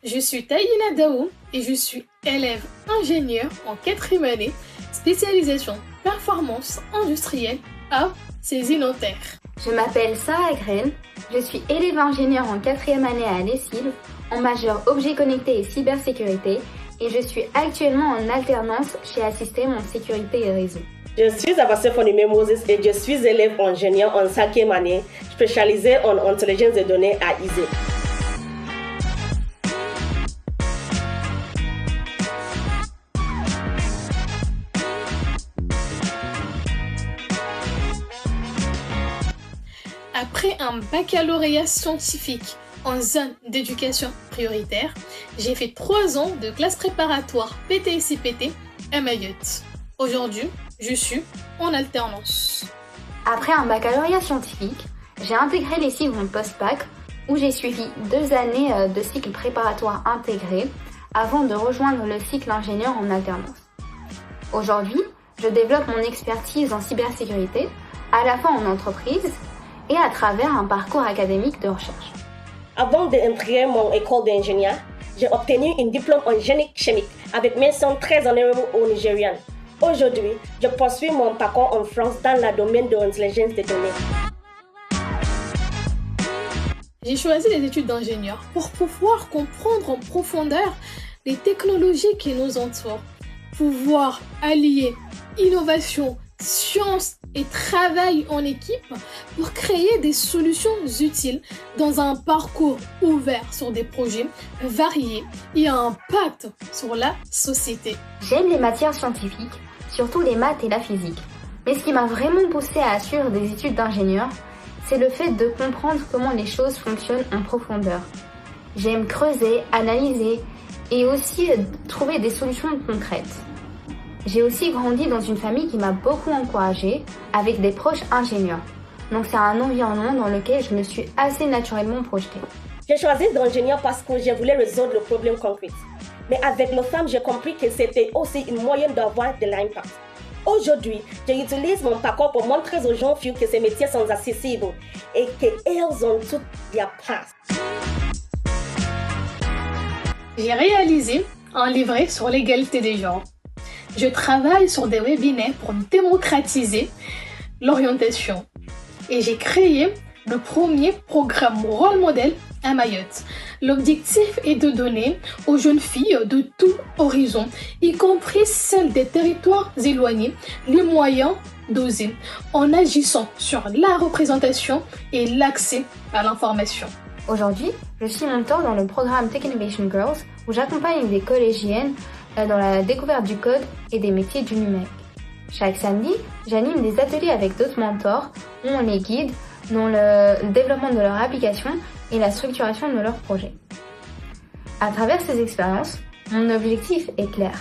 Je suis Taïna Daou et je suis élève ingénieur en 4e année, spécialisation performance industrielle à saisie notaire. Je m'appelle Sarah Gren, je suis élève ingénieur en 4e année à l'ESIL, en majeur objets connectés et cybersécurité et je suis actuellement en alternance chez Assystem en sécurité et réseau. Je suis Avassé Fonime Moses et je suis élève ingénieur en 5e année, spécialisée en intelligence des données à ISE. Après un baccalauréat scientifique en zone d'éducation prioritaire, j'ai fait 3 ans de classe préparatoire PTSI-PT à Mayotte. Aujourd'hui, je suis en alternance. Après un baccalauréat scientifique, j'ai intégré les cycles post-bac où j'ai suivi 2 années de cycle préparatoire intégré avant de rejoindre le cycle ingénieur en alternance. Aujourd'hui, je développe mon expertise en cybersécurité à la fois en entreprise et à travers un parcours académique de recherche. Avant d'intégrer mon école d'ingénieur, j'ai obtenu un diplôme en génie chimique avec mention très honorable au Nigérian. Aujourd'hui, je poursuis mon parcours en France dans le domaine de l'intelligence des données. J'ai choisi les études d'ingénieur pour pouvoir comprendre en profondeur les technologies qui nous entourent, pouvoir allier innovation, science et travail en équipe pour créer des solutions utiles dans un parcours ouvert sur des projets variés et à impact sur la société. J'aime les matières scientifiques, surtout les maths et la physique. Mais ce qui m'a vraiment poussé à suivre des études d'ingénieur, c'est le fait de comprendre comment les choses fonctionnent en profondeur. J'aime creuser, analyser et aussi trouver des solutions concrètes. J'ai aussi grandi dans une famille qui m'a beaucoup encouragée, avec des proches ingénieurs. Donc c'est un environnement dans lequel je me suis assez naturellement projetée. J'ai choisi d'ingénieur parce que je voulais résoudre le problème concret. Mais avec le temps, j'ai compris que c'était aussi une moyen d'avoir de l'impact. Aujourd'hui, j'utilise mon parcours pour montrer aux jeunes filles que ces métiers sont accessibles et qu'elles ont toute leur place. J'ai réalisé un livret sur l'égalité des genres. Je travaille sur des webinaires pour démocratiser l'orientation. Et j'ai créé le premier programme rôle modèle à Mayotte. L'objectif est de donner aux jeunes filles de tout horizon, y compris celles des territoires éloignés, les moyens d'oser en agissant sur la représentation et l'accès à l'information. Aujourd'hui, je suis mentor dans le programme Tech Innovation Girls où j'accompagne des collégiennes dans la découverte du code et des métiers du numérique. Chaque samedi, j'anime des ateliers avec d'autres mentors où on les guide dans le développement de leur application et la structuration de leurs projets. À travers ces expériences, mon objectif est clair.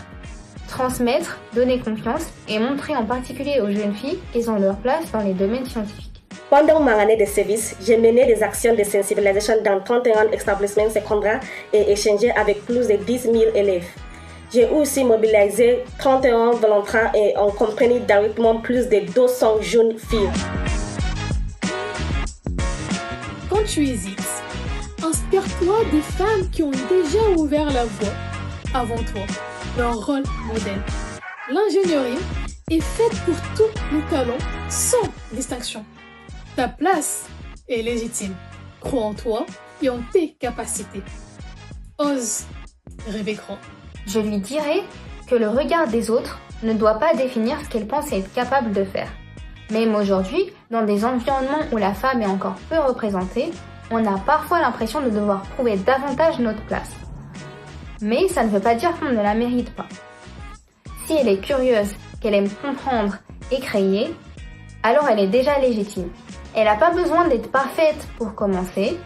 Transmettre, donner confiance et montrer en particulier aux jeunes filles qu'elles ont leur place dans les domaines scientifiques. Pendant ma année de service, j'ai mené des actions de sensibilisation dans 31 établissements secondaires et échangé avec plus de 10 000 élèves. J'ai aussi mobilisé 31 volontaires et accompagné directement plus de 200 jeunes filles. Quand tu hésites, inspire-toi des femmes qui ont déjà ouvert la voie avant toi, leur rôle modèle. L'ingénierie est faite pour tous les talents sans distinction. Ta place est légitime. Crois en toi et en tes capacités. Ose rêver grand. Je lui dirai que le regard des autres ne doit pas définir ce qu'elle pense être capable de faire. Même aujourd'hui, dans des environnements où la femme est encore peu représentée, on a parfois l'impression de devoir prouver davantage notre place. Mais ça ne veut pas dire qu'on ne la mérite pas. Si elle est curieuse, qu'elle aime comprendre et créer, alors elle est déjà légitime. Elle n'a pas besoin d'être parfaite pour commencer,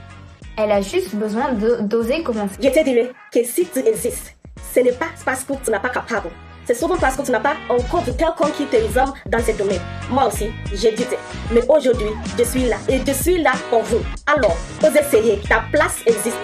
elle a juste besoin d'oser commencer. Je te dirais que si tu existes, ce n'est pas parce que tu n'es pas capable. C'est souvent parce que tu n'as pas encore vu quelqu'un qui te ressemble dans ce domaine. Moi aussi, j'ai douté. Mais aujourd'hui, je suis là et je suis là pour vous. Alors, osez essayer. Ta place existe.